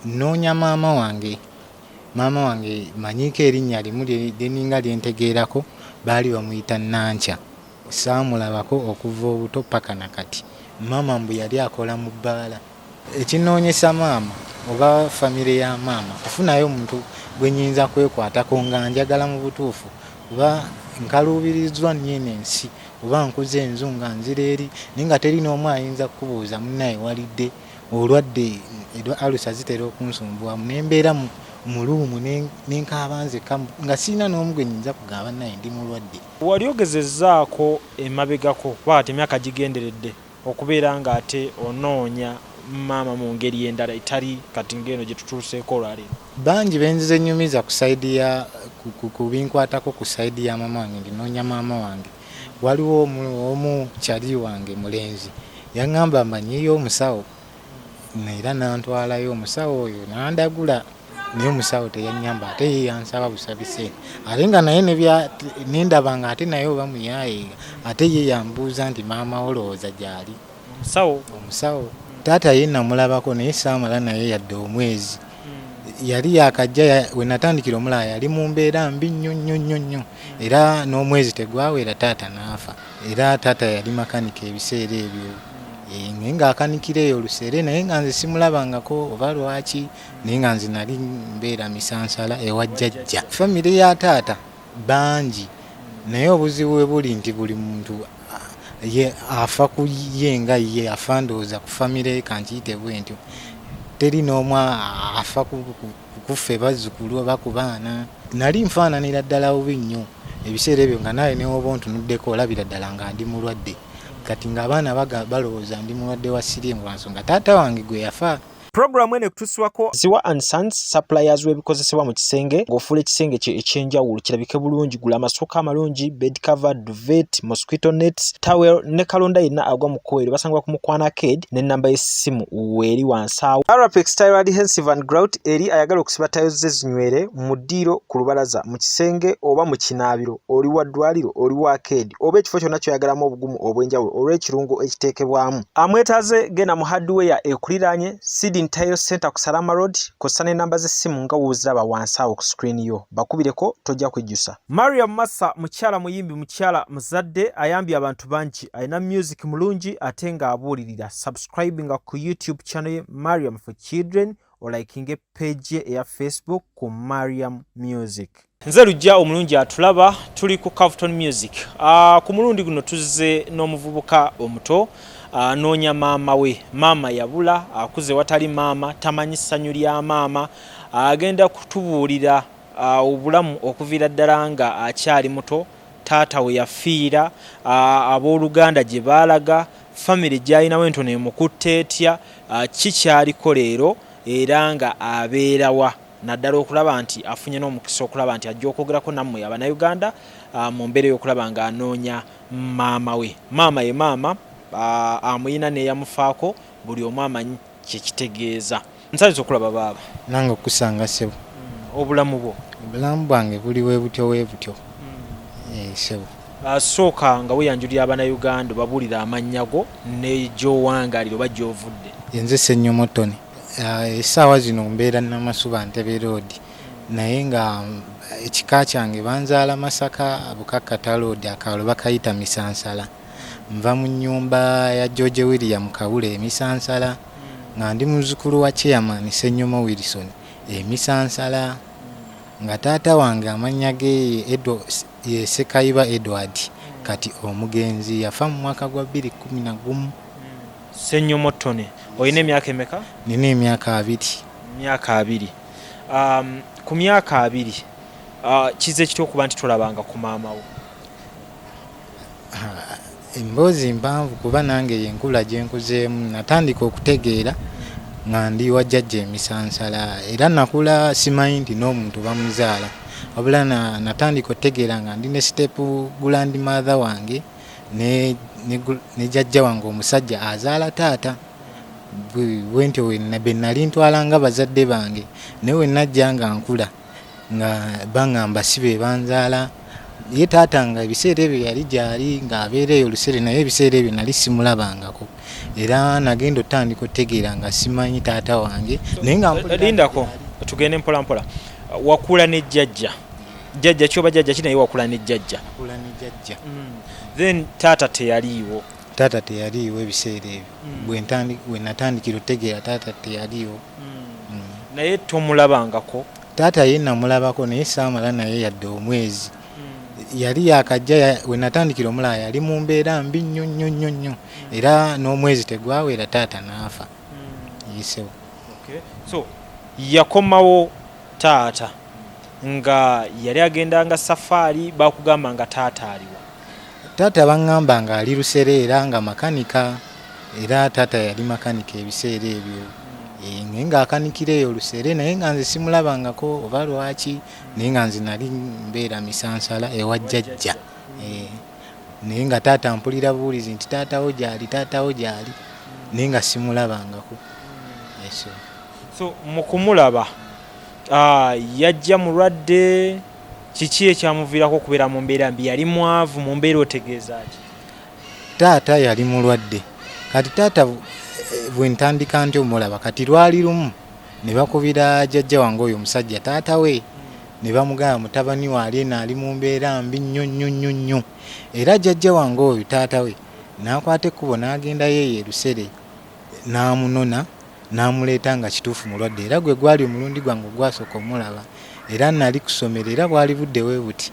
Nonya Maama wange manyiko erinnya limu lyeninga lyentegeerako baali bamuyita Nankya. Saamulabako okuva obuto paka nakati. Maama mbu yali akola mu bbaala. Ekinoonyesa maama oba famire ya maama kufunayo omuntu gwe nnyinza kwekwatako nga njagala mu butuufu oba nkaluubirizzwa nnyini ensi oba nkuze enzu nga nzira eri naye nga teri n'omu ayinza kukubuuza munnaye walidde olwadde alusa zitera okunsumbuwamu ne mbeera mu luumu nenkaaba nzekka nga sirina n'omu gwe nnyinza kugamba naye ndi mulwadde. Wali ogezezzaako emabegako bw'ate emyaka gigenderedde okubeera nga ate onoonya maama mu ngeri endala etali kati ng'eno gye tutuuseeko olwaleero? Bangi benzize nnyumiza ku sayidi ya kubinkwatako ku sayidi ya maama wange ndinoonya maama wange. Waliwo omu kyali wange mulenzi yaŋŋamba mbanyiyo omusawo era nantwalayo omusawo oyo nandagula naye omusawo teyannyamba ate ye yansaba busabise ate nga naye nendaba nga ate naye oba muyaaye ate ye yambuuza nti maama olowooza gyali omusawo. Taata ye namulabako naye saamala naye yadde omwezi yali yakajja we natandikira omulala yali mu mbeera mbi nnyo era n'omwezi tegwawera taata n'afa. Era taata yali makanika ebiseera ebyo naye ng'akanikira eyo oluseere naye nga nze simulabangako oba lwaki naye nga nze nali mbeera misansala ewa jjajja. Famire ya taata bangi naye obuzibu bwe buli nti buli muntu ye afa ku ye nga ye afa ndowooza ku famire kankiyite bwentyo teri n'omu afa kuffe bazzukulu oba ku baana. Nali nfaananira ddala bubi nnyo ebiseera ebyo nga nawe newoba ontunuddeko olabira ddala nga ndi mulwadde kati ng'abaana balowooza ndi mulwadde wa siriimu lwa nsonga taata wange gwe yafa. Programu eno ekutuusibwako Ziwa and Sons suppliers w'ebikozesebwa mu kisenge ng'ofuula ekisenge kye ekyenjawulo kirabike bulungi. Gula amassuuka amalungi, bed cover, duvet, mosquito nets, towel ne kalonda yenna agwa mu kkubo. Basangibwa ku Mukwano Arcade n'ennamba y'essimu weeri wansi awo. Arapex Tile Adhesive and Grout eri ayagala okusiba tayo ze zinywere mu ddiiro ku lubalaza mu kisenge oba mu kinaabiro oli wa ddwaliro oli wa arcade oba ekifo kyonna kyoyagalamu obugumu obw'enjawulo olw'ekirungo ekiteekebwamu. Amwetaaze genda mu hardware ekuliraanye Sidin Tile Center ku Salama Road kosa n'ennamba z'essimu nga wooziraba wansi awo ku screen yo bakubireko tojja kwejjusa. Mariam Massa mukyala muyimbi mukyala muzadde ayambye abantu bangi alina music mulungi ate nga abuulirira. Subscribinga ku YouTube channel ye Mariam for Children olikinge page ye eya Facebook ku Mariam Music. Nze lujja omulungi atulaba tuli ku Cavuton Music. Ku mulundi guno tuzze n'omuvubuka omuto Nonya maama we. Maama yabula akuze watali maama tamanyi ssanyu lya maama agenda kutubuulira obulamu okuviira ddala nga akyali muto taata we yafiira abooluganda gye baalaga famire gy'alinawo entono emukutte etya kikyaliko leero era nga abeerawa naddala okulaba nti afunye n'omukisa okulaba nti ajja okwogerako nammwe Abanayuganda mu mbeera y'okulaba nga anoonya maama we. Maama ye maama amuyina neyamufaako buli omu amanyi kyekitegeeza. Nsanyiza okulaba baaba. Nange okusanga ssebo. Obulamu bwange buli weebutyo ssebo. Sooka nga weeyanjulira Abanayuganda babuulira amannya go ne gy'owangaalira oba gy'ovudde. Nze Ssennyomotone. Essaawa zino mbeera Namasuba Ntebe Road naye nga ekika kyange banzaala Masaka Bukakkata Road akaalo bakayita Misansala. Nva mu nnyumba ya George William Kabule Emisansala nga ndi muzzukulu wa Chairman Ssenyomo Wilson Emisansala nga taata wange amannya ge ye Sekayiba Edward kati omugenzi yafa mu mwaka gwa 2011. Ssennyomotone oyina emyaka emeka? Nina emyaka 2. Myaka 2. Ku myaka 2 kize kitya okuba nti tolabanga ku maama wo? Emboozi mpanvu kuba nange yenkula gye nkuzeemu natandika okutegeera nga ndi wa jjajja Emisansala era nakula simanyi nti n'omuntu bamuzaala wabula natandika okutegeera nga ndi ne stepu grandmother wange ne jjajja wange omusajja azaala taata bwentyo be nali ntwala nga bazadde bange naye we najja nga nkula nga baŋŋamba si be banzaala ye taata nga ebiseera ebyo yali gyali ng'abeereyo oluseere naye ebiseera ebyo nali simulabangako era nagenda otandika otegeera nga simanyi taata wange naye nga lindako tugende mpola mpola wakula ne jjajja kyoba jjajja ki naye wakula ne jjajja then taata teyaliiwo ebiseera ebyo bwe natandikira otegeera taata teyaliiwo naye tomulabangako taata ye namulabako naye saamala naye yadde omwezi yali yakajja we natandikira omulaba yali mu mbeera mbi nnyo era n'omwezi tegwawera taata n'afa yisewo. So yakomawo taata nga yali agendanga safaari bakugamba nga taata aliwo? Taata baŋŋamba nga ali Lusere era nga makanika era taata yali makanika ebiseera ebyo naye ng'akanikira eyo Lusere naye nga nze simulabangako oba lwaki naye nga nze nali mbeera misansala ewa jjajja naye nga taata mpulira buwulizi nti taatawo gyali naye nga simulabangako. So mu kumulaba yajja mulwadde, kiki ekyamuviirako okubeera mu mbeera mbi? Yali mwavu mu mbeera otegeeza ki? Taata yali mulwadde kati taata bwe ntandika nti omulaba kati lwali lumu ne bakubira jjajja wange oyo omusajja taata we ne bamugamba mutabani waali naali mu mbeera mbi nnyo era jjajja wange oyo taata we n'akwata ekkubo n'agenda yeeye Lusere n'amunona n'amuleeta nga kituufu mulwadde era gwe gwali omulundi gwange gwasooka omulaba era nali kusomera era bwali budde we buti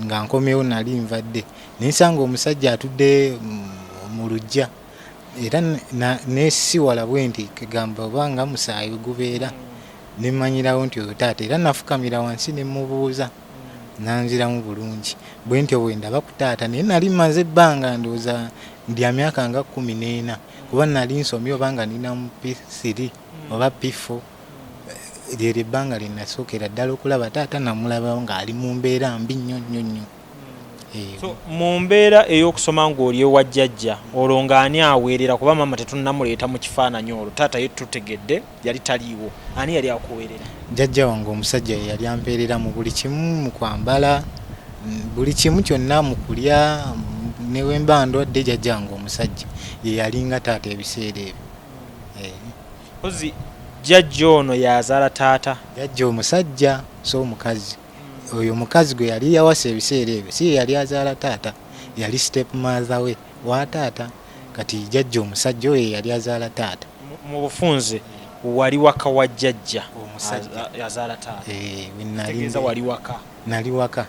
nga nkomyewo nali nvadde ninsanga omusajja atudde mu luggya era nesiwala bwe nti kegamba obanga musaayi gubeera nemanyirawo nti oyo taata era nafukamira wansi nemubuuza nanziramu bulungi bwe nti obwe ndaba ku taata naye nali mmaze ebbanga ndowooza ndya myaka nga 14 kuba nali nsomye oba nga nina mu P3 oba P4 lyeryo ebbanga lye nasookera ddala okulaba taata namulabawo ng'ali mu mbeera mbi nnyo. So mu mbeera ey'okusoma ng'oli ewa jjajja olwo ng'ani aweerera kuba maama tetunnamuleeta mu kifaananyi olwo taata ye tutegedde yali taliiwo, ani yali akuweerera? Jjajja wange omusajja ye yali ampeerera mu buli kimu, mu kwambala, buli kimu kyonna, mu kulya ne we mba ndwadde jjajja wange omusajja ye yalinga taata ebiseera ebyo. Ozi jjajja ono yazaala taata? Jjajja omusajja so omukazi oyo omukazi gwe yali yawasa ebiseera ebyo si yali azaala taata, yali step mother we wa taata, kati jjajja omusajja oyo yali azaala taata. Mu bufunze wali waka wa jjajja omusajja yazaala taata? Tegeeza wali waka? Nali waka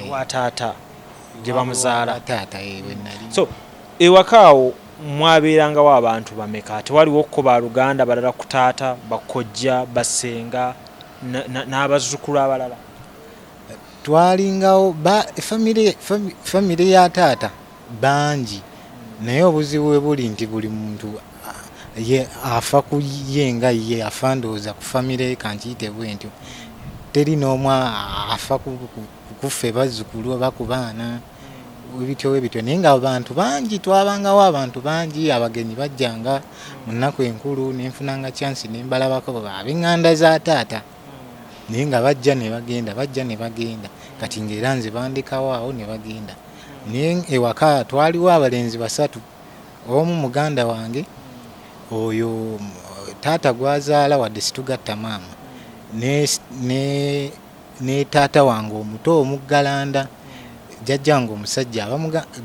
wa taata gye bamuzaala taata we nali. So ewaka awo mwabeerangawo abantu bameka? Tewaliwo ko baluganda balala ku taata, bakojja, basenga n'abazzukulu abalala? Twalingawo famire ya taata bangi naye obuzibu bwe buli nti buli muntu ye afa ku ye nga ye afa ndowooza ku famire kankiyite bwe ntyo teri n'omu afa kuffe bazzukulu oba ku baana bityo naye nga abantu bangi twabangawo abantu bangi abagenyi bajjanga mu nnaku enkulu nenfunanga chance nembalabako ab'eŋŋanda za taata naye nga bajja ne bagenda kati ng'era nze bandekawo awo ne bagenda. Naye ewaka twaliwo abalenzi 3, omu muganda wange oyo taata gwazaala wadde situgatta maama ne taata wange omuto omuggalanda jjajja wange omusajja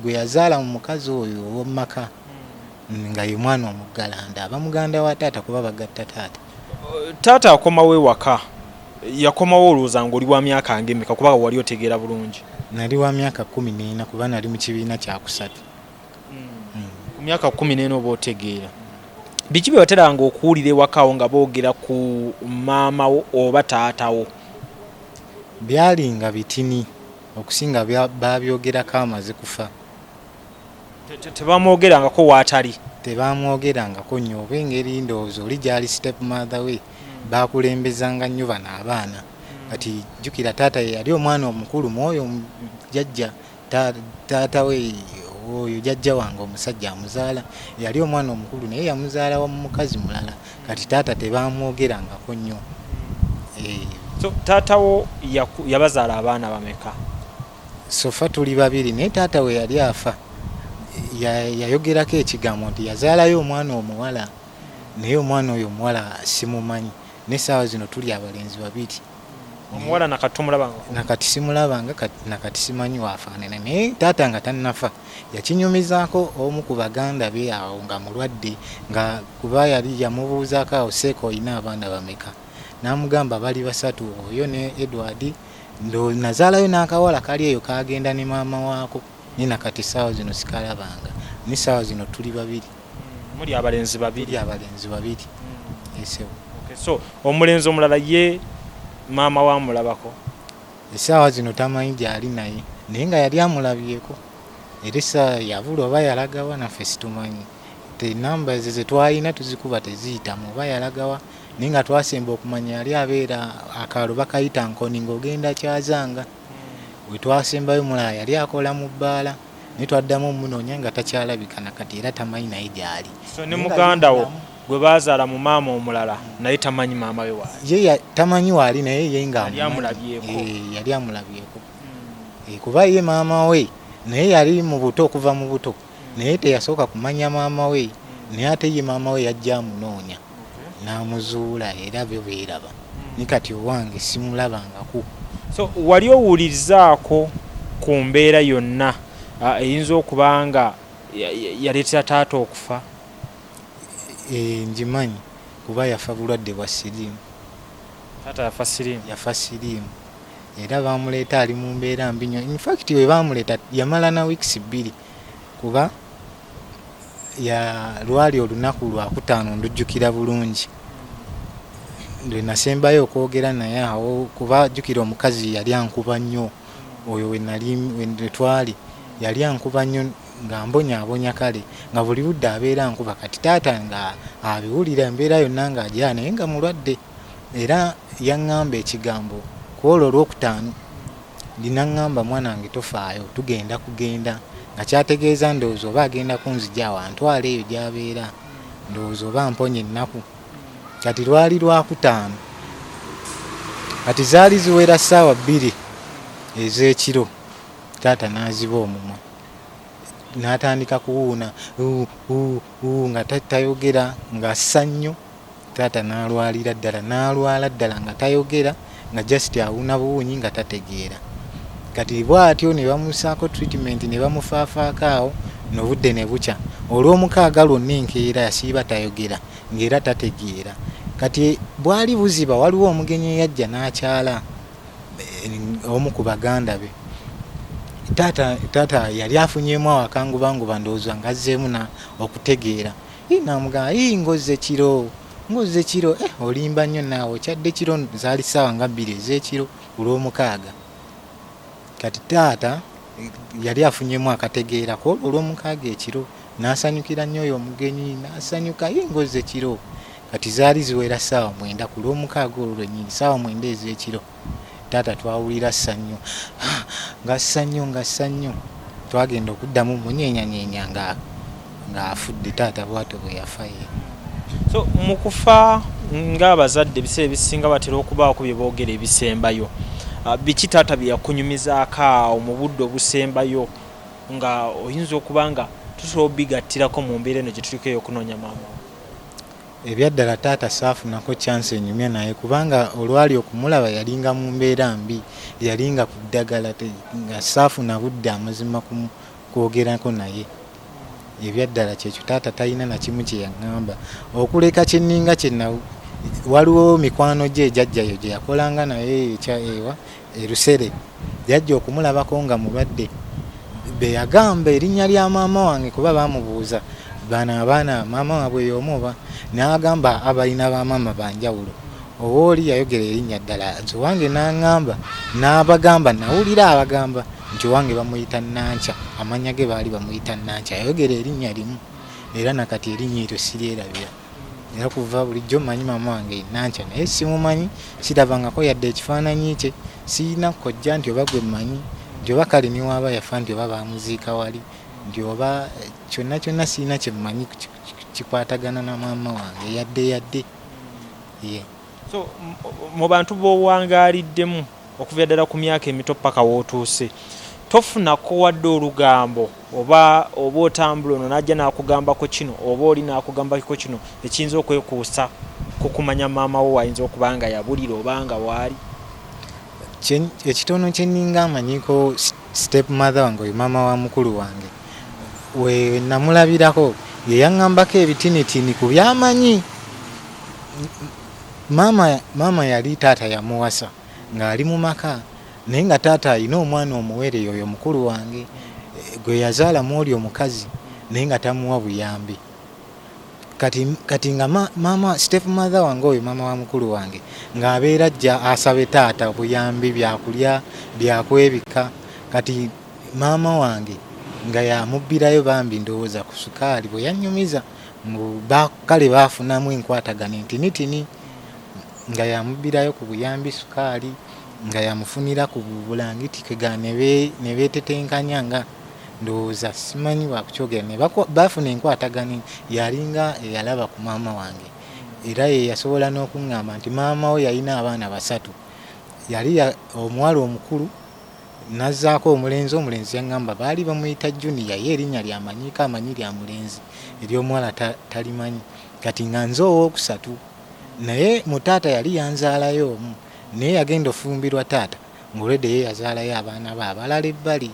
gwe yazaala mu mukazi oyo ow'omumaka nga ye mwana omuggalanda abamuganda wa taata kuba bagatta taata. Taata akomawo ewaka yakomawo olowooza ng'oli wa myaka ng'emeka kuba wali otegeera bulungi? Nali wa myaka 14 kuba nali mu kibiina kya kusatu. Ku myaka 14 oba otegeera. Biki bye wateranga okuwulira ewakawo nga boogera ku maamawo oba taatawo? Byalinga bitini okusinga babyogerako amaze kufa. Tebamwogerangako waatali? Tebamwogerangako nnyo oba engeri ndowooza oli gyali step mother we bakulembezanga nnyo bano abaana. Kati jjukira taata ye yali omwana omukulu mwoyo jjajja taata we oyo jjajja wange omusajja amuzaala yali omwana omukulu naye yamuzaala wa mukazi mulala kati taata tebamwogerangako nnyo. So taatawo yabazaala abaana bameka? sofa tuli babiri naye taata we yali afa yayogerako ekigambo nti yazaalayo omwana omuwala naye omwana oyo omuwala simumanyi n'essaawa zino tuli abalenzi babiri. Omuwala nakati simulabanga nakati simanyi waafaanana naye taata nga tannafa yakinyumizaako omu ku baganda be awo nga mulwadde nga kuba yali yamubuuzaako awo seeko olina abaana bameka n'amugamba bali 3 oyo ne Edward nazaalayo n'akawala kali eyo kagenda ne maama waako ne nakati essaawa zino sikalabanga n'essaawa zino tuli babiri. Muli abalenzi babiri. Esewo. Okay, so omulenzi omulala ye maama wamulabako essaawa zino tamanyi gyali naye nga yali amulabyeko era essaawa yabula oba yalagawa naffe situmanyi enamba ezo zetwalina tuzikuba teziyitamu oba yalagawa naye nga twasemba okumanya yali abeera akaalo bakayita nkoni ng'ogenda Kyazanga we twasembayo mulala yali akola mu bbaala naye twaddamu omunoonya nga takyalabika nakati era tamanyi naye gyali. So ne muganda wo gwe bazaala mu maama omulala naye tamanyi maama we waali. Ye tamanyi waali naye ye nga yali amulabyeko. Kuba ye maama we naye yali mu buto okuva mu buto naye teyasooka kumanya maama we naye ate ye maama we yajja amunoonya n'amuzuula era byo beeraba ni kati owange simulabangako. So wali owulirizaako ku mbeera yonna eyinza okuba nga yaleetera taata okufa? Njimanyi kuba yafa bulwadde bwa siriimu. Taata yafa siriimu era bamuleeta ali mu mbeera mbi nnyo. In fact we bamuleeta yamala na weeks 2 kuba lwali olunaku lwakutaano ndujjukira bulungi lwe nasembayo okwogera naye awo kuba jjukira omukazi yali ankuba nnyo oyo we twali yali ankuba nnyo nga mbonyaabonya kale nga buli budde abeera nkuba kati taata nga abiwulira embeera yonna ng'ajja naye nga mulwadde era yaŋŋamba ekigambo ku olwo olwokutaano linaŋŋamba mwana wange tofaayo tugenda kugenda nga kyategeeza ndowooza oba agenda kunzija wantwala eyo gy'abeera ndowooza oba mponye ennaku. Kati lwali lwakutaano kati zaali ziwera ssaawa 2 ez'ekiro taata n'aziba omumwa n'atandika kuwuuna nga tayogera ng'assa nnyo. Taata n'alwalira ddala n'alwala ddala nga tayogera nga just awuuna buwunyi nga tategeera. Kati bw'atyo ne bamusaako treatment ne bamufaafaako awo n'obudde ne bukya. Olw'omukaaga lwonna enkeera yasiiba tayogera ng'era tategeera. Kati bwali buziba waliwo omugenyi eyajja n'akyala omu ku baganda be. Taata yali afunyeemu awakangubanguba ndowooza ng'azzeemu okutegeera. N'amugamba ngozze kiro olimba nnyo naawe okyadde kiro zaali ssaawa nga 2 ez'ekiro olw'omukaaga. Kati taata yali afunyeemu akategeera ko olw'omukaaga ekiro n'asanyukira nnyo oyo omugenyi n'asanyuka ngozze kiro. Kati zaali ziwera ssaawa 9 ku lw'omukaaga olwo lwennyini ssaawa 9 ez'ekiro. Taata twawulira ssa nnyo ng'assa nnyo twagenda okuddamu munyeenyanyeenya ng'afudde taata bw'atyo bwe yafa ye. So mu kufa ng'abazadde ebiseera ebisinga batera okubaako bye boogera ebisembayo. Biki taata bye yakunyumizaako awo mu budde obusembayo nga oyinza okuba nga tusobola obigattirako mu mbeera eno gye tuliko ey'okunoonya maama? Ebyaddala taata saafunako chance enyumya naye kubanga olwali okumulaba yalinga mu mbeera mbi yalinga ku ddagala nga saafuna budde amazima kwogerako naye. Ebyaddala kyekyo taata talina na kimu kye yaŋŋamba okuleka kyenninga kyenna. Waliwo mikwano gye ejjajjayo gye yakolanga naye ewa Erusere yajja okumulabako nga mulwadde be yagamba erinnya lya maama wange kuba bamubuuza bana abaana maama waabwe y'omu oba n'agamba abalina bamaama banjawulo oba oli yayogera erinnya ddala nti wange n'aŋŋamba n'abagamba nawulira abagamba nti wange bamuyita Nanca amannya ge baali bamuyita Nanca yayogera erinnya limu era nakati erinnya eryo siryerabira era kuva bulijjo mmanyi maama wange Nanca naye simumanyi sirabangako yadde ekifaananyi kye sirina kojja nti oba gwe mmanyi nti oba kale ni waaba yafa nti oba bamuziika wali nti oba kyonna sirina kye mmanyi kikwatagana na maama wange yadde. So mu bantu b'owangaaliddemu okuva ddala ku myaka emito paka w'otuuse tofunako wadde olugambo oba otambula ono najja nakugambako kino oba oli nakugambako kino ekiyinza okwekuusa kukumanya maama wo ayinza okuba nga yabulira oba nga waali? Ekitono kye nninga amanyiko step mother wange oyo maama wa mukulu wange we namulabirako ye yaŋŋambako ebitinitini ku byamanyi. Maama yali taata yamuwasa ng'ali mu maka naye nga taata alina omwana omuwere oyo mukulu wange gwe yazaala mwoli omukazi naye nga tamuwa buyambi. Kati nga maama step mother wange oyo maama wa mukulu wange ng'abeera ajja asabe taata buyambi byakulya byakwebika. Kati maama wange nga yamubbirayo bambi ndowooza ku sukaali bwe yannyumiza kale baafunamu enkwatagana entinitini nga yamubbirayo ku buyambi sukaali nga yamufunira ku bulangiti kega ne beetetenkanya nga ndowooza simanyi bakukyogera ne baafuna enkwatagana yalinga eyalaba ku maama wange era ye yasobola n'okuŋŋamba nti maama we yalina abaana 3 yali omuwala omukulu nazzaako omulenzi yaŋŋamba baali bamuyita Junior ye erinnya lyamanyiika amanyi lya mulenzi ery'omuwala talimanyi. Kati nga nze owookusatu naye mu taata yali yanzaalayo omu naye yagenda ofumbirwa taata ng'olwedde ye yazaalayo abaana be abalala ebbali.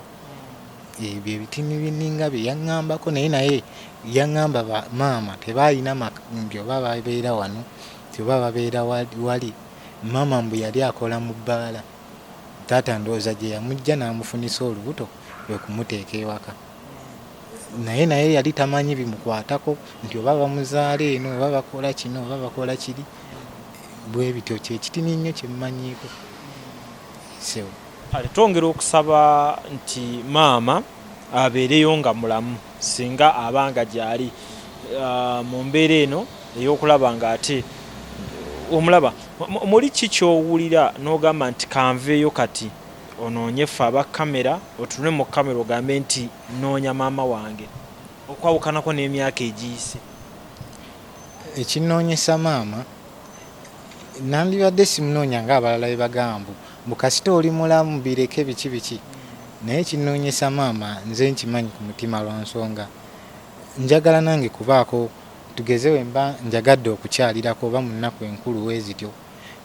Ebyo ebitini binninga bye yaŋŋambako naye yaŋŋamba maama tebalina nti oba babeera wano ti oba babeera wali. Maama mbu yali akola mu bbaala taata ndowooza gye yamujja n'amufunisa olubuto lwe kumuteeka ewaka naye yali tamanyi bimukwatako nti oba bamuzaala eno oba bakola kino oba bakola kiri bwe bityo kyekitini nnyo kyemmanyiiko. Twongera okusaba nti maama abeereyo nga mulamu singa abanga gyali mu mbeera eno ey'okulaba nga ate omulaba muli ki kyowulira n'ogamba nti kanveeyo kati onoonye ffe aba kamera otunule mu kamera ogambe nti noonya maama wange okwawukanako n'emyaka egiyise? Ekinoonyesa maama nandibadde simunoonya ng'abalala bye bagamba mbu kasita oli mulamu bireke biki naye kinoonyesa maama nze nkimanyi ku mutima lwa nsonga njagala nange kubaako tugeze we mba njagadde okukyalirako oba mu nnaku enkulu wezityo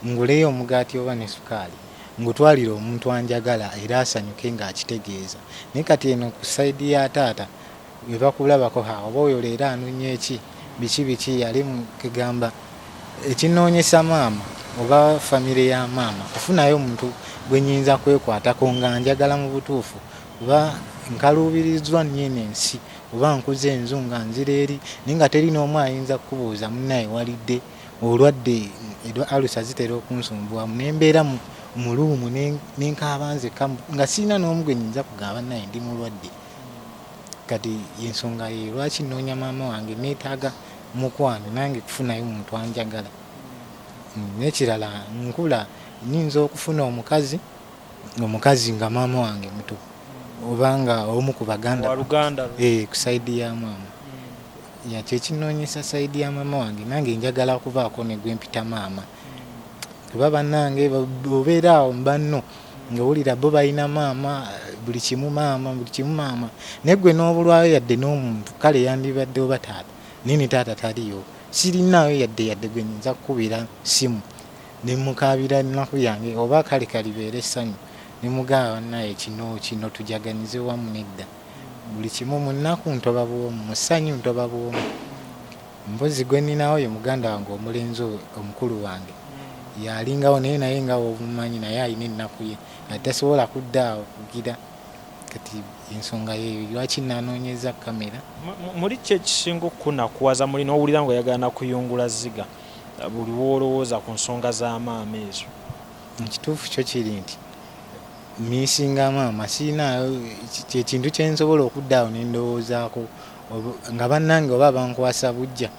nguleyo omugaati oba ne sukaali ngutwalire omuntu anjagala era asanyuke ng'akitegeeza. Naye kati eno ku sayidi ya taata bwe bakulabako oba oyo leero anoonya eki biki yali kegamba ekinoonyesa maama oba famire ya maama kufunayo omuntu gwe nnyinza kwekwatako nga njagala mu butuufu oba nkaluubirizwa nnyini ensi oba nkuze enzu nga nzira eri naye nga teri n'omu ayinza kukubuuza munnaye walidde olwadde alusa zitera okunsumbuwamu nembeera mu luumu nenkaaba nzekka nga sirina n'omu gwe nnyinza kugamba naye ndi mulwadde. Kati ensonga ye lwaki nnoonya maama wange neetaaga mukwano nange kufunayo omuntu anjagala. N'ekirala nkula nnyinza okufuna omukazi nga maama wange muto oba nga omu ku baganda ku sayidi ya maama yakyo ekinoonyesa sayidi ya maama wange nange njagala okubaako ne gwe mpita maama kuba bannange obeera awo mubanno ng'owulira bo balina maama buli kimu maama naye gwe n'obulwayo yadde n'omuntu kale yandibadde oba taata nini taata taliyo sirinaayo yadde gwe nnyinza kukubira simu ne mukaabira nnaku yange oba kale kalibeera essanyu ne mugamba naye kino tujaganize wamu nedda buli kimu mu nnaku ntoba bw'omu mu ssanyu ntoba bw'omu. Mpozi gwe nninawo ye muganda wange omulenzi omukulu wange yalingawo naye nga obumanyi naye alina ennaku ye atasobola kuddaawo kugira. Kati ensonga yeyo lwaki nanoonyeza kamera. Muli ki ekisinga okunakuwaza muli n'owulira nga oyagala nakuyungula ziga buli woolowooza ku nsonga za maama ezo? Ekituufu kyo kiri nti miisinga maama sirinaayo kyekintu kyensobola okuddaawo nendowoozaako nga bannange oba bankwasa bujja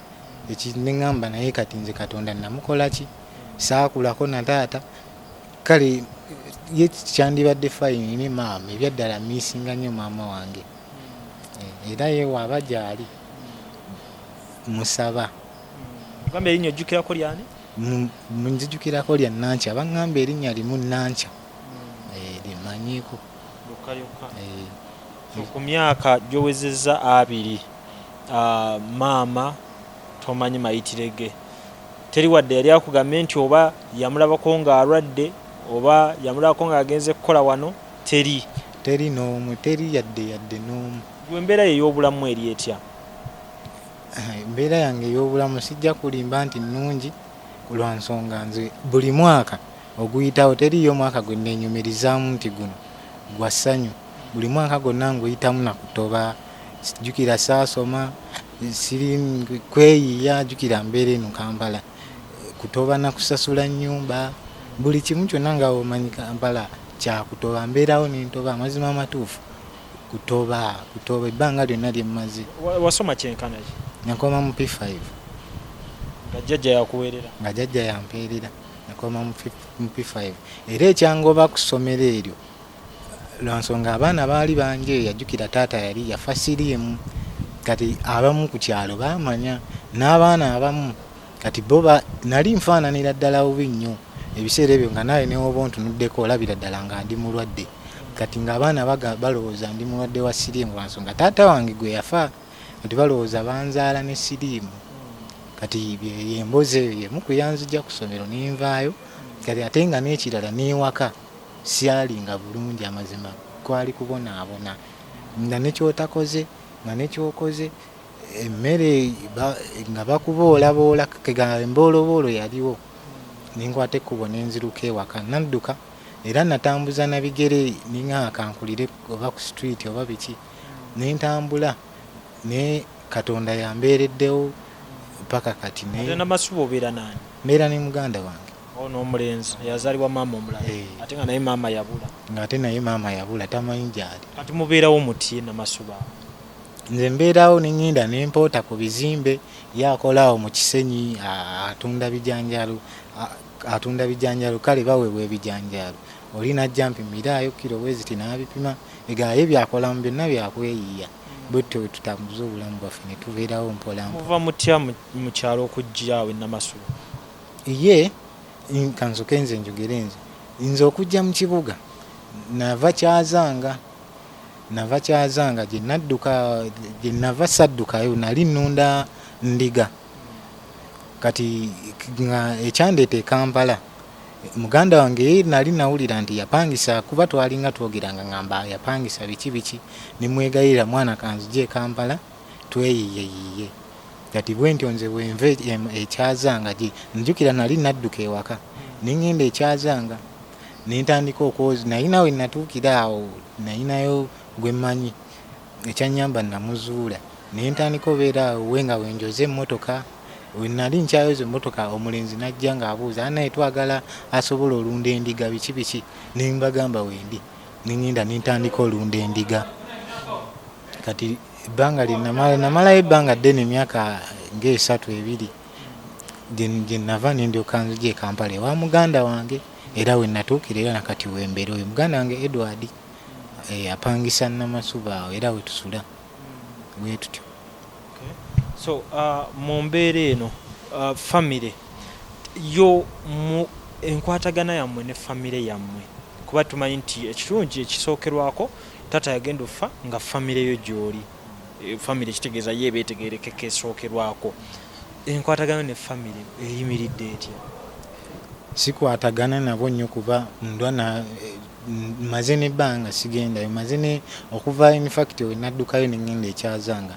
ekineŋŋamba naye kati nze Katonda namukola ki saakulako na taata kale ye kyandibadde fayini ne maama ebyaddala miisinga nnyo maama wange era ye waaba gyali musaba. Gamba erinnya ojjukirako lyani? Nzijukirako lya Nanca baŋŋamba erinnya limu Nanca limanyiiko. So ku myaka gy'owezezza 2 maama tomanyi mayitirege teri wadde yali akugambye nti oba yamulabako ng'alwadde oba yamulabako ng'agenze kukola wano teri n'omu teri yadde n'omu. Gwe embeera ye ey'obulamu eri etya? Embeera yange ey'obulamu sijja kulimba nti nnungi lwa nsonga nze buli mwaka oguyitawo teriyo mwaka gwe neenyumirizaamu nti guno gwa ssanyu. Buli mwaka gonna nguyitamu na kutoba. Jjukira saasoma siri kweyiya, jjukira mbeera eno Kampala kutoba na kusasula nnyumba buli kimu kyonna nga omanyi Kampala kyakutoba. Mbeerawo n'entoba amazima amatuufu kutoba ebbanga lyonna lye mmaze. Wasoma kyenkana ki? Nakoma mu P5 nga jjajja yakuweerera? Nga jjajja yampeerera nakoma mu P5 era ekyangoba ku ssomero eryo lwa nsonga abaana baali bange yajjukira taata yali yaffa siriimu kati abamu ku kyalo baamanya n'abaana abamu kati bo nali nfaananira ddala bubi nnyo ebiseera ebyo nga nawe newoba ontunuddeko olabira ddala nga ndi mulwadde kati ng'abaana balowooza ndi mulwadde wa siriimu lwa nsonga taata wange gwe yafa kati balowooza banzaala ne siriimu kati yemboze yemu kuyanzija ku ssomero nenvaayo kati ate nga n'ekirala n'ewaka syalinga bulungi amazima kwali kubonaabona nga nekyotakoze nga nekyokoze emmere nga bakuboolaboola kega embooloboolo yaliwo nenkwata ekkubo nenziruka ewaka nadduka era natambuza na bigere ninga akankulire oba ku street oba biki nentambula ne Katonda yambeereddewo paka kati Namasuba obeera nani? Mbeera ne muganda wange ono omulenzi yazaalibwa maama omulala ate nga naye maama yabula ng'ate naye maama yabula tamanyi gyali. Kati mubeerawo muti Namasuba? Nze mbeerawo neŋŋenda nempoota ku bizimbe yakolaawo mu Kisenyi atunda bijanjalo kale baweebwa ebijanjalo oli najja mpimirayo kiro bweziti n'abipima egaye byakolamu byonna byakweyiya bwetyo tutambuza obulamu bwaffe ne tubeerawo mpola. Muva mutya mu kyalo okujja awo Namasuba? Ye kansoke nze njogere nze okujja mu kibuga nava Kyazanga gye nadduka gye nava saddukayo nali nnunda ndiga kati nga ekyandeeta e Kampala muganda wange nali nawulira nti yapangisa kuba twalinga twogeranga ngamba yapangisa biki nimwegayirira mwana kanzije e Kampala tweyiyeyiye kati bwentyo nze bwenva ekyazanga gye njukira nali nadduka ewaka neŋŋenda ekyazanga nentandika okwoza nayinawe natuukira awo nayinayo gwe mmanyi ekyanyamba namuzuula nentandika obeera awo wenga wenjoze emmotoka wenali nkyayoza emmotoka omulenzi najja ng'abuuza naye twagala asobola olunda endiga biki nembagamba wendi neŋŋenda nentandika olunda endiga kati ebbanga namalayo ebbanga ddene emyaka nga 3-2 gye nava nendyoka nzija e Kampala ewa muganda wange era we natuukira era nakati wembeera oyo muganda wange Edward apangisa Namasuba awo era we tusula bwe tutyo. So mu mbeera eno famire yo enkwatagana yammwe ne famire yammwe kuba tumanyi nti ekirungi ekisookerwako taata yagenda offa nga famire yo gy'oli famire kitegeeza ye beetegeerekeka esookerwako enkwatagana ne famire eyimiridde etya? Sikwatagana nabo nnyo kuba ndwana maze nebbanga sigendayo maze okuva in fact we naddukayo neŋŋenda ekyazanga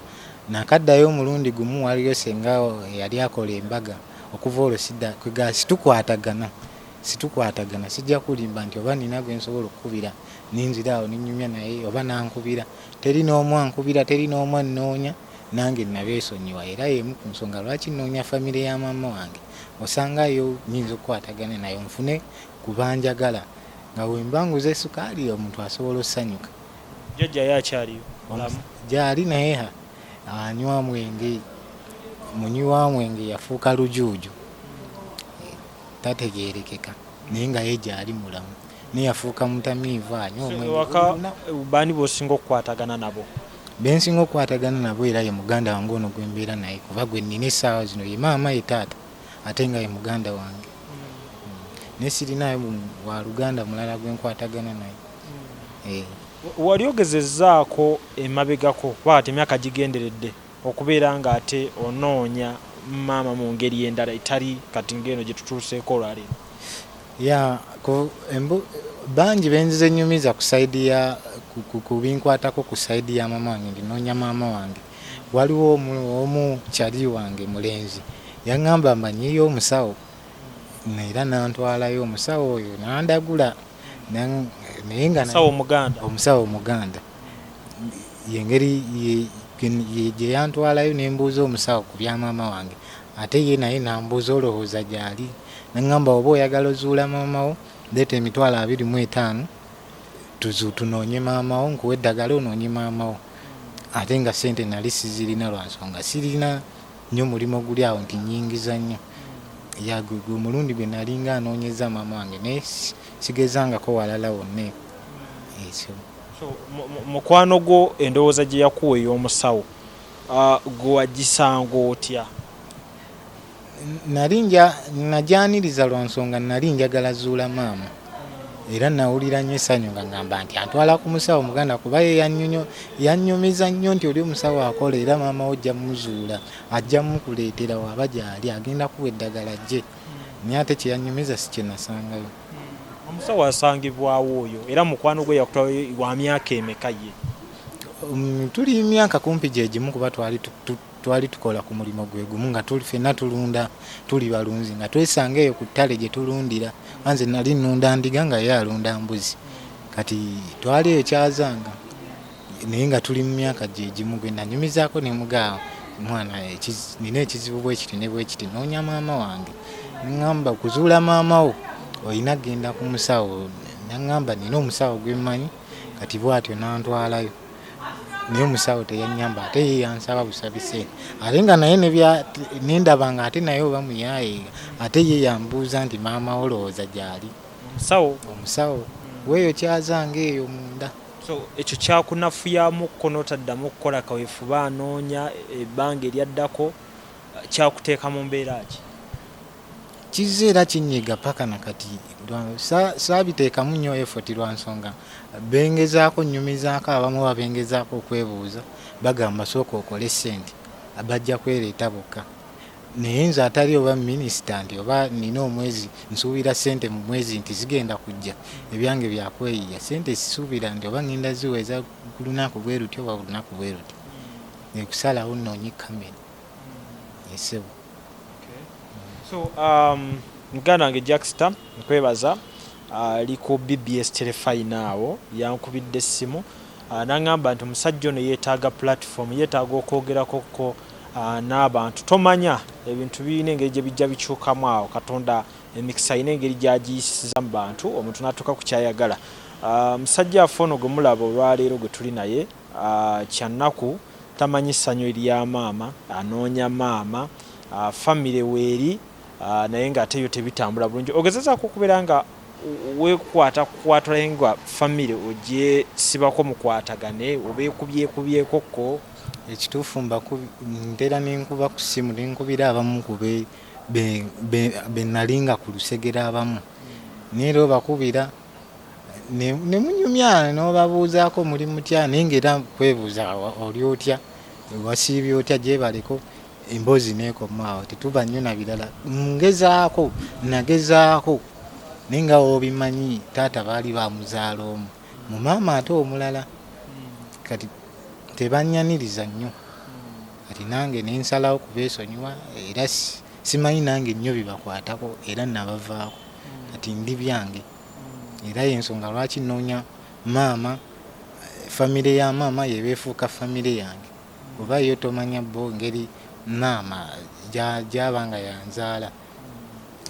nakaddayo omulundi gumu waliyo senga yali akola embaga okuva olwo sidda kwega situkwatagana sijja kulimba nti oba nina gwe nsobola okukubira ninziraawo ninyumya naye oba nankubira teri n'omu ankubira teri n'omu annoonya nange nabeesonyiwa era yemu ku nsonga lwaki nnoonya famire ya maama wange osangayo nyinza okukwatagana nayo nfune kubanjagala nga wembanguza esukaali omuntu asobola okusanyuka. Jjajja yakyaliyo gyali naye anywa mwenge munywi wa mwenge yafuuka lujuuju tategeerekeka naye nga ye gyali mulamu neyafuuka mutamiivu anywa omwenge. Baani b'osinga okukwatagana nabo? Bensinga okukwatagana nabo era ye muganda wange ono gwe mbeera naye kuba gwe nnina essaawa zino ye maama ye taata ate nga ye muganda wange ne sirinayo wa luganda mulala gwe nkwatagana naye. wali ogezezzaako emabegako bw'ati emyaka gigenderedde okubeera nga ate onoonya maama mu ngeri endala etali kati ng'eno gye tutuuseeko olwaleero? Ya bangi benzize nyumiza ku saidi ya kubinkwatako ku saidi ya mama wange Nonya Maama wange. Waliwo omu kyali wange mulenzi yaŋŋamba mbanyiyo omusawo era nantwalayo omusawo oyo nandagula naye nga omusawo Omuganda yengeri gye yantwalayo nembuuza omusawo ku bya maama wange ate ye naye nambuuza olowooza gyali naŋŋamba oba oyagala ozuula maamawo leeta emitwalo 25 tunoonye maamawo nkuwa eddagala onoonye maamawo ate nga sente nali sizirina lwansonga sirina nnyo mulimu guli awo nti nnyingiza nnyo yagwe omulundi gwe nalinga anoonyeza maama wange naye sigezangako walala wonna ekyo. Mukwano gwo endowooza gye yakuwa ey'omusawo gwe wagisanga otya? Najaniriza lwansonga nali njagala zuula maama era nawulira nnyo essanyu nga ngamba nti antwala ku musawo Muganda kuba ye yannyumiza nnyo nti oli omusawo akola era maama ojja muzuula ajja mukuleetera waba gyali agenda kuwa eddagala gye naye ate kye yannyumiza si kye nasangayo. Omusawo asangibwawo oyo era mukwano gwe yakutwala wa myaka emeka ye? Tuli myaka kumpi gye gimu kuba twali tukola ku mulimo gwe gumu nga ffenna tulunda tuli balunzi nga twesanga eyo ku ttale gye tulundira. Anze nali nnunda ndiga nga ye alunda mbuzi kati twali ekyazanga naye nga tuli mu myaka gye gimu gwe nanyumizaako ne mugaawo mwana nina ekizibu bwe kiti ne bwe kiti noonya maama wange. Ngamba kuzuula maamawo olina genda ku musawo. Naŋŋamba nina omusawo gwe mmanyi kati bw'atyo nantwalayo naye omusawo teyannyamba ate ye yansaba busabi sente ate nga naye nendaba nga ate naye oba muyaaye ate ye yambuuza nti maama olowooza gyali omusawo weeyo kyazanga eyo munda. So ekyo kyakunafuyamuko n'otaddamu okukola kaweefuba anoonya ebbanga eryaddako kyakuteeka mu mbeera ki? Kizze era kinyiga paka nakati saabiteekamu nnyo effort lwansonga bengezaako nnyumizaako abamu babengezaako okwebuuza bagamba sooka okole ssente bajja kwereeta bokka naye nze atali oba minisita nti oba nina omwezi nsuubira ssente mu mwezi nti zigenda kujja ebyange byakweyiya ssente sisuubira nti oba ngenda ziweza ku lunaku bwe ruti oba lunaku bwe ruti nekusalawo nnoonye kamera esebo. So muganda wange Jackster nkwebaza ali ku BBS Telefine awo yankubidde essimu n'aŋŋamba nti omusajja ono yeetaaga platform yeetaaga okwogerakoko n'abantu tomanya ebintu birina engeri gye bijja bikyukamu awo Katonda emikisa ayina engeri gy'agiyisiza mu bantu omuntu n'atuuka ku kyayagala. Musajja affe ono gwe mulaba olwaleero gwe tuli naye kyannaku tamanyi ssanyu erya maama anoonya maama famire weeri naye ng'ate yo tebitambula bulungi. Ogezezaako okubeera nga weekwatakwatula nga famire ogyesibako mukwatagane obeekubyekubyekokko? Ekituufu ntera nenkuba ku ssimu nenkubira abamu ku be nalinga ku lusegera abamu naye era obakubira ne munyumya n'obabuuzaako muli mutya naye ng'era kwebuuza oli otya wasiibye otya gyebaleko emboozi neekomaawo tetuba nnyo na birala. Nagezaako naye nga obimanyi taata baali bamuzaala omu mu maama ate omulala kati tebanyaniriza nnyo kati nange nensalawo kubeesonyiwa era simanyi nange nnyo bibakwatako era nabavaako kati ndi byange era yensonga lwaki noonya maama famire ya maama yebeefuuka famire yange oba yo tomanya bo ngeri maama gyabanga yanzaala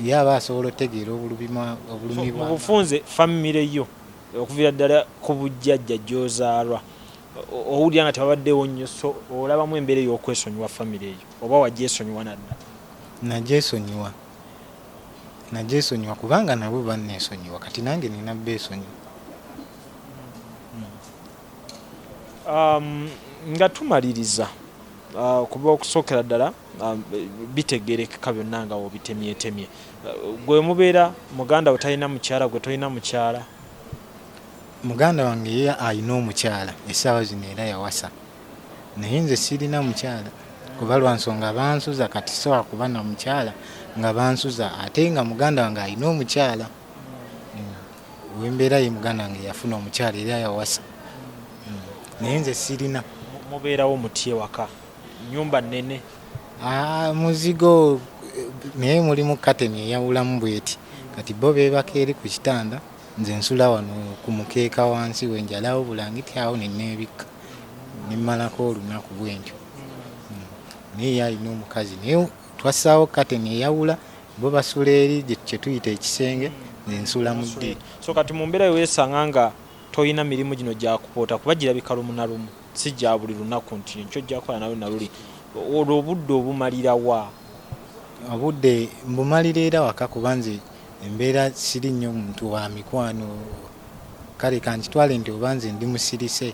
yaba asobola otegeera obulumi bwa obufunze famire yo okuviira ddala ku bujjajja gy'ozaalwa owulira nga tebabaddewo nnyo so olabamu embeera ey'okwesonyiwa famire eyo oba wagyesonyiwa nadda? Nagyesonyiwa kubanga nabo banneesonyiwa kati nange nina beesonyiwa. Nga tumaliriza kuba okusookera ddala bitegerekeka byonna nga obitemyetemye gwe mubeera muganda we talina mukyala gwe tolina mukyala? muganda wange ye alina omukyala essaawa zino era yawasa, naye nze sirina mukyala kuba lwa nsonga bansuza, kati sobola kuba na mukyala nga bansuza ate nga muganda wange alina omukyala. Wembeera ye muganda wange yafuna omukyala era yawasa, naye nze sirina. Mubeerawo muti ewaka, nnyumba nnene? Muzigo naye mulimu kateni eyawulamu bweti, kati bo beebaka eri ku kitanda, nze nsula wano ku mukeeka wansi wenjalawo bulangiti awo neneebikka nemmalako olunaku bwentyo. Naye alina omukazi, naye twassaawo kateni eyawula, bo basula eri kye tuyita ekisenge, nze nsula mu ddiri. So kati mu mbeera weesanga nga toyina mirimu gino gyakupoota kuba girabika lumu na lumu, si gya buli lunaku nti nkyo gyakola nalu na luli, olwo obudde obumalira wa? Obudde mbumalira era waka kuba nze embeera siri nnyo muntu wa mikwano, kale kankitwale nti oba nze ndi musirise,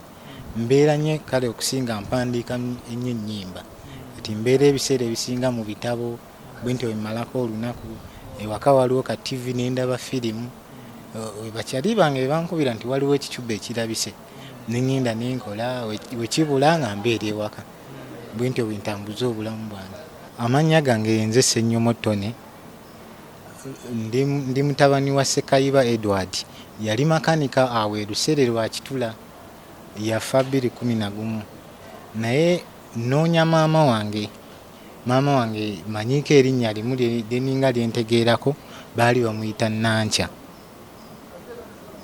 mbeera nnyo kale okusinga mpandiika ennyo ennyimba, kati mbeera ebiseera ebisinga mu bitabo bwentyo wemmalako olunaku, ewaka waliwo ka TV nendaba firimu. Bakyali bange bankubira nti waliwo ekicuba ekirabise, nengenda nenkola, wekibula nga mbeera ewaka, bwentyo bwentambuza obulamu bwange. Amannya gange nze Ssenyomo Tony, ndi mutabani wa Sekayiba Edward, yali makanika awo Lusere lwa Kitula, yaffa 2011. naye Nonya Maama wange manyiiko erinnya limu lyeninga lyentegeerako, baali bamuyita Nankya,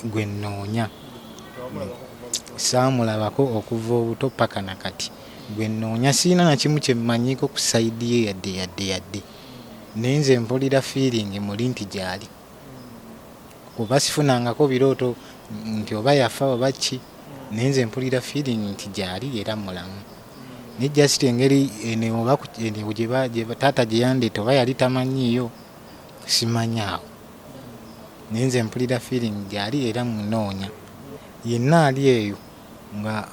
gwe Noonya. Saamulabako okuva obuto paka na kati, gwe Noonya. Siina na kimu kye mmanyiiko ku sayidi ye yadde, naye nze mpulira feeling muli nti gyali, kuba sifunangako birooto nti oba yafa oba ki, naye nze mpulira feeling nti gyali era mulamu. Ne just engeri eno oba gye taata gye yandeeta oba yali tamanyiiyo, simanyaawo, naye nze mpulira feeling gyali era munoonya. Yenna ali eyo nga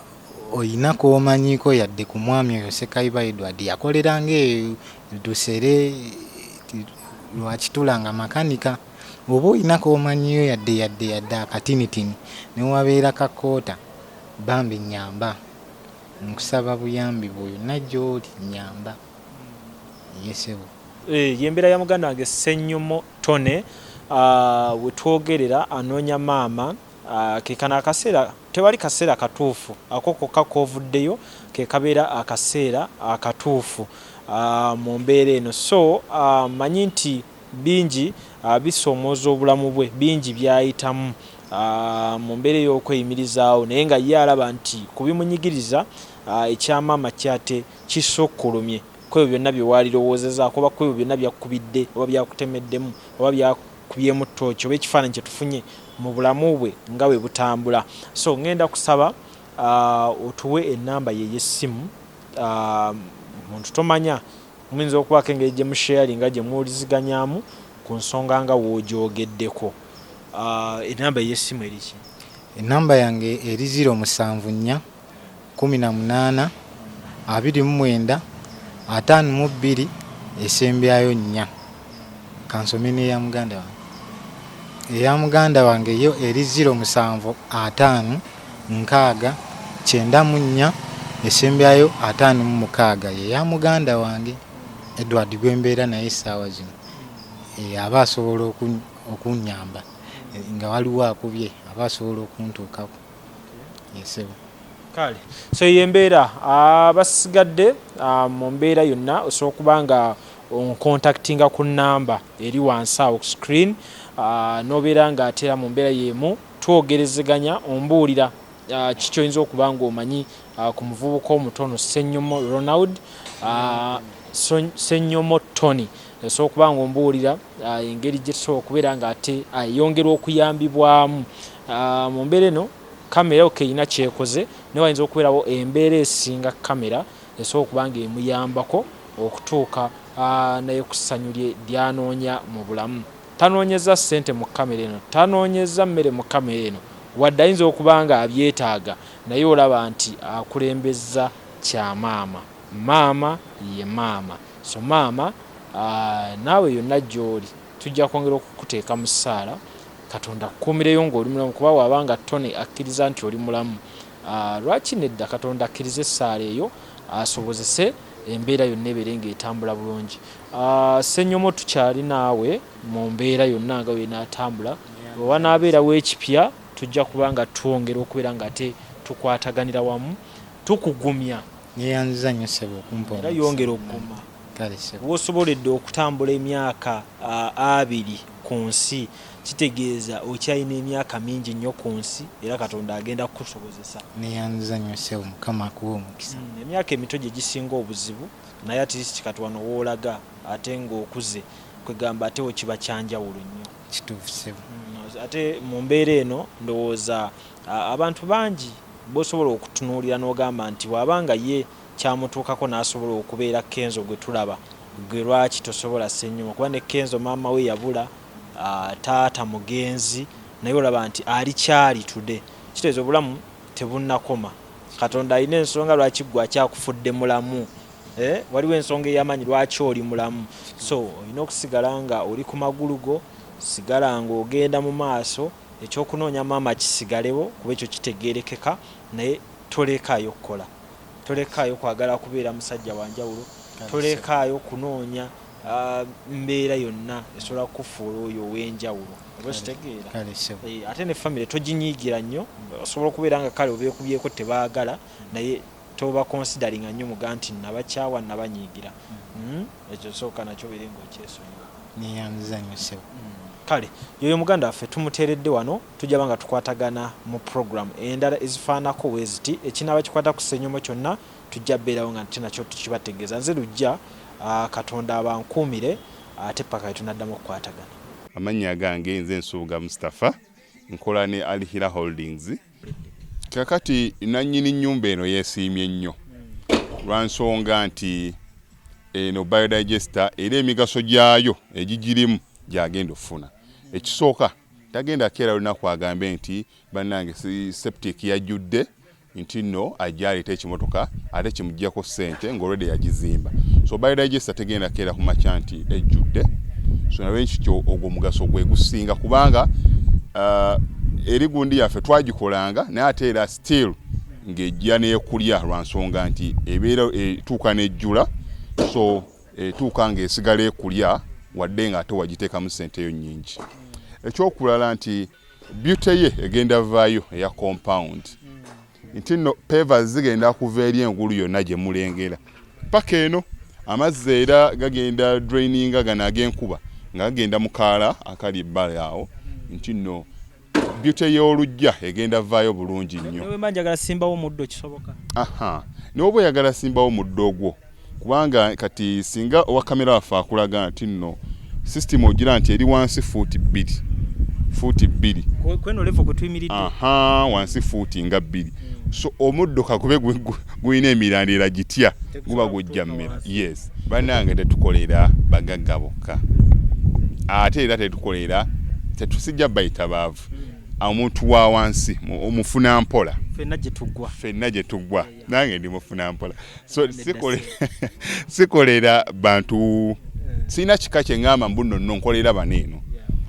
oyina k'omanyiiko yadde ku mwami oyo Sekayiba Edward, yakoleranga eyo Lusere lwa Kitula nga makanika, oba oyina k'omanyiiyo yadde akatinitini, ne wabeera kakoota, bambi nyamba, nkusaba buyambi bwonna gy'oli nyamba. Yesebo. Yembeera ya muganda wange Ssenyomo Tony, wetwogerera Nonya Maama, kekana akaseera tewali kaseera katuufu, ako kokka kovuddeyo ke kabeera akaseera akatuufu mu mbeera eno. So manyi nti bingi bisoomooza obulamu bwe, bingi byayitamu mu mbeera ey'okweyimirizaawo, naye nga ye alaba nti kubimunyigiriza ekyamaama kyate kisokkolomye kwebyo byonna bye waalirowoozezaako, oba kwebyo byonna byakubidde oba byakutemeddemu oba byakubyemu ttooki oba ekifaananyi kye tufunye mu bulamu bwe nga bwe butambula. So ngenda kusaba otuwe ennamba ye y'essimu, muntu tomanya muyinza okubaako engeri gye musharinga gye muwuliziganyaamu ku nsonga nga woogyogeddeko. Ennamba y'essimu eriki? Ennamba yange eri 074 18 29 52 esembyayo 4. Kansome n'eya muganda wange. Eya muganda wange yo eri 075 6 94 esembyayo 56. Eya muganda wange Edward gwembeera naye essaawa zino, aba asobola okunnyamba nga waliwo akubye, aba asobola okuntuukako. Yesebo. Kale, so yembeera abasigadde mu mbeera yonna osobola okuba nga oncontactinga ku nnamba eri wansi awo ku screen, n'obeera ng'ateera mu mbeera y'emu twogerezeganya, ombuulira kiki oyinza okuba ng'omanyi ku muvubuka omutono Ssenyomo Ronald, Ssenyomo Tony. Osobola okuba ng'ombuulira engeri gye tusobola okubeera ng'ate yongera okuyambibwamu mu mbeera eno. Kamera okeyina kyekoze, ne wayinza okubeerawo embeera esinga kamera esobola okuba ng'emuyambako okutuuka naye ku ssanyu ly'anoonya mu bulamu. Tanoonyeza ssente mu kamera eno, tanoonyeza mmere mu kamera eno, wadde ayinza okuba nga abyetaaga, naye olaba nti akulembeza kya maama. Maama ye maama. So maama, naawe yonna gy'oli tujja kwongera okukuteeka mu ssaala Katonda kukuumireyo ng'oli mulamu kuba wabanga Tony akkiriza nti oli mulamu lwaki nedda Katonda akkirize essaala eyo asobozese embeera yonna ebeere ng'etambula bulungi. Ssenyomo tukyali naawe mu mbeera yonna nga wenaatambula oba n'abeerawo ekipya tujja kuba nga twongera okubeera nga te tukwataganira wamu tukugumya. Neyanziza nnyo ssebo okumpa era yongera okuguma. Kale ssebo Bw'osoboledde okutambula emyaka 2 ku nsi kitegeeza okyalina emyaka mingi nnyo ku nsi era Katonda agenda kukusobozesa. Neyanziza nnyo ssebo Mukama akuwa omukisa. Emyaka emito gye gisinga obuzibu naye at least kati wano woolaga ate ng'okuze kwegamba ate kiba kyanjawulo nnyo. Kituufu ssebo. Ate mu mbeera eno ndowooza abantu bangi b'osobola okutunuulira n'ogamba nti wabanga ye kyamutuukako n'asobola okubeera Kenzo gwe tulaba gwe lwaki tosobola Ssenyomo kuba ne Kenzo maama we yabula taata mugenzi naye olaba nti alikyali today. Kitegeeza obulamu tebunnakoma. Katonda alina ensonga lwaki gwe akyakufudde mulamu. Waliwo ensonga ey'amaanyi lwaki oli mulamu. So olina okusigala nga oli ku magulu go, sigala ng'ogenda mu maaso, ekyokunoonya maama kisigalewo kuba ekyo kitegeerekeka naye tolekaayo kukola. Tolekaayo kwagala kubeera musajja wanjawulo. Tolekaayo kunoonya mbeera yonna esobola kufuula oyo ow'enjawulo. Oba kitegeera. Ate ne famire toginyiigira nnyo. Osobola okubeera nga kale obeekubyeko tebaagala naye toba consideringa nnyo muga nti nabakyawa nabanyiigira. Ekyo sooka nakyo bere ng'okyesonyiwa. Neyanziza nnyo ssebo. Kale yoyo muganda waffe tumuteeredde wano tujja banga tukwatagana mu program endala ezifaanako weziti ekinaaba kikwata ku Ssenyomo kyonna tujja beerawo nga nti nakyo tukibategeeza. Nze lujja Katonda abankuumire ate paka tunaddamu okukwatagana. Amannya gange nze Nsuuga Mustafa nkola ne Alihira Holdings. Kakati nannyini nnyumba eno yeesiimye nnyo lwa nsonga nti eno biodigester era emigaso gyayo egigirimu gyagenda ofuna. Ekisooka tagenda keera lunaku agambe nti bannange septic yajjudde nti nno ajja aleeta ekimotoka ate kimuggyako ssente ng'olwedde yagizimba. So biodigester tegenda keera ku makya nti ejjudde. So nawe nkityo ogwo omugaso gwe gusinga kubanga eri gundi yaffe twagikolanga naye ate era still ng'ejja n'ekulya lwa nsonga nti ebeera etuuka n'ejjula so etuuka ng'esigala ekulya wadde nga ate wagiteekamu ssente yo nnyingi. Ekyokulala nti beauty ye egenda vaayo eya compound nti nno pavers zigenda kuva eri engulu yonna gye mulengera paka eno amazzi era gagenda draininga gano ag'enkuba nga gagenda mu kaala akali ebbala awo nti nno beauty y'olujja egenda vaayo bulungi nnyo. Newe manjagala simbawo muddo kisoboka. N'oba oyagala simbawo muddo ogwo kubanga kati singa owa kamera waffe akulaga nti nno system ogira nti eri wansi fuuti 2 kweno levo kutuyimiridde wansi fuuti nga 2 so omuddo kakube guyina emirandira gitya guba gujja mmera. Yes bannange tetukolera bagagga bokka ate era tetusijja bayita baavu omuntu wa wansi omufuna mpola ffenna gye tuggwa nange ndi mufuna mpola. So sikolera bantu sina kika kye ngamba mbuno nno nkolera baneeno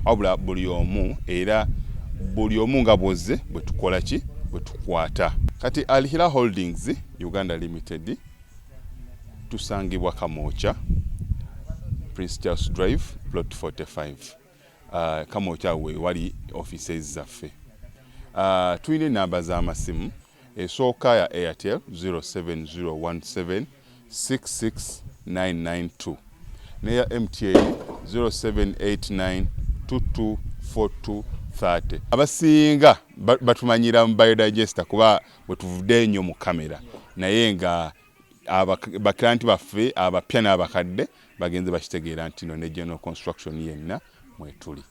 wabula buli omu nga bwozze bwe tukola ki bwe tukwata. Kati Alihira Holdings Uganda Limited tusangibwa Kamoocha Prince Charles Drive plot 45 Kamoocha we wali offices zaffe. Tuyina enamba z'amasimu esooka ya Airtel 07017 66992 neya MTN 0789224230. Abasinga batumanyira mu biodigester kuba bwe tuvudde nnyo mu kamera naye nga baklanti baffe abapya n'abakadde bagenze bakitegeera nti no ne general construction yenna mwetuli.